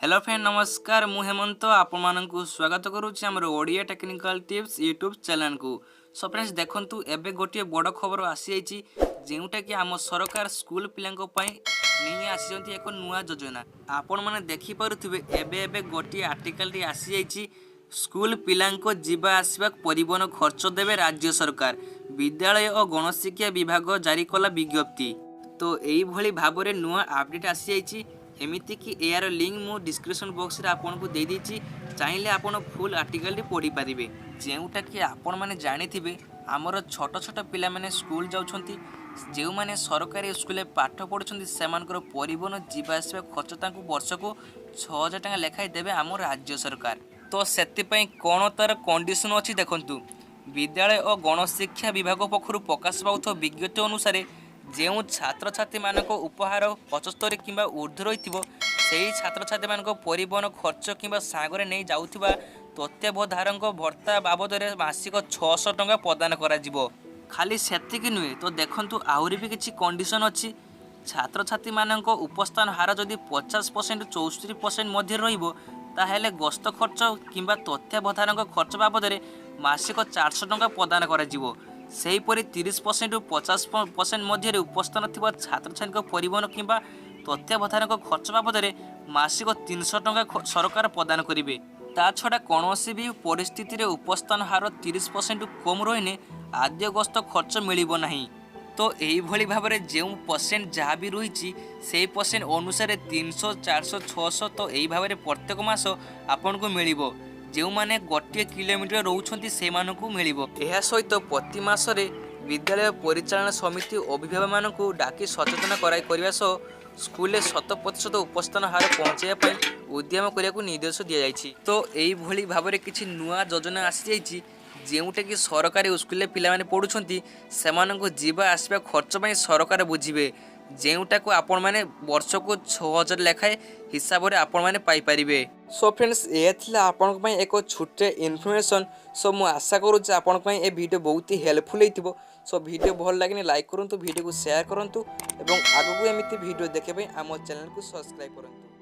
Hello friend नमस्कार मु हेमंत आपण स्वागत करुच्ची आम Odia technical tips YouTube channel को। सो फ्रेंड्स देखंतु एबे गोटे बड़ खबर आसी जोटा कि आम सरकार स्कूल पिलांको पई नहीं आसी एक नुआ योजना आपण मैंने देखि पारुथिबे एबे गोटे आर्टिकल री आसी स्कूल पिलांको जीवा आसवा परिवहन खर्च देवे राज्य सरकार विद्यालय और गणशिक्षा विभाग जारी कला विज्ञप्ति। तो यही भली भाव में नुआ अपडेट आसी एमिति कि यार लिंक मु डिस्क्रिप्शन बॉक्स रे आपन को दे दीची चाहिए आपन फुल आर्टिकल रे पढ़ी पारिबे जेउटा कि आपन माने जानि थिबे हमर छोट छोट पिला माने स्कूल जाउछंती जेउ माने सरकारी स्कूल में पाठ पढुछंती सेमानकर परिवहन जीवा आसवा खर्च तांको वर्ष को 6000 टका लेखाई देबे आम राज्य सरकार। तो सेति पई कोन तार कंडीशन अछि देखंतु विद्यालय और गणशिक्षा विभाग पक्षरु प्रकाश पाउथो विज्ञप्ति अनुसार जो छात्र छात्री मानक उपहार 75 कि ऊर्ध्व रही से छात्र छात्री मान परिवहन खर्च कि सागरे नहीं जाऊा तत्वावधारक भत्ता बाबद मासिक 600 टंका प्रदान करा खाली सेतिक नुहे। तो देखंतु आहुरी भी किसी कंडीशन अच्छी छात्र छात्री मानक उपस्थान हार जदि 50% 64% मध्य रहा गस्त खर्च कि तत्वावधारक खर्च बाबद मासिक 400 टंका प्रदान करा सेहीपरि 30% 50% मध्य उपस्थान थी छात्र छात्री परिवहन कि तत्वावधारक खर्च बाबद मासिक 300 टंका सरकार प्रदान करेंगे। ता छड़ा कौन भी परिस्थिति रे उपस्थान हार 30% कम रही आद्य गस्त खर्च मिलिबो नहीं। तो यही भाव में जो परसेंट जहाँ भी रही से परसेंट अनुसार 300 400 600 तो यही भाव में प्रत्येक मास आपन को मिलिबो जो माने गोटे किलोमीटर रोचंती से मानकु मिलिबो। एहा सहित प्रति मासरे विद्यालय परिचालन समिति अभिभावक मानकु डाकी सचेतन करने स्कूल 100% उपस्थान हार पहुँचाई उद्यम करने को निर्देश दि जाइछि। तो यही भली भाव में किछि नुआ योजना आसी जाइछि जोटा कि सरकारी स्कूल पिला पढ़ुछंती सेमानकु जीवा आसवा खर्च पई सरकार बुझिबे जोटा को आपण मैंने वर्ष को 6000 लेखाए हिसाब से आपण मैंने पाइपर। सो फ्रेंड्स ये आपण एक छोटे इनफर्मेशन। सो मु आशा करूँ आपण ए वीडियो बहुत ही हेल्पफुल हो। सो वीडियो भल लगे लाइक करूँ वीडियो को शेयर करूँ और आगू एमती वीडियो देखा आम चैनल को सब्सक्राइब करूँ।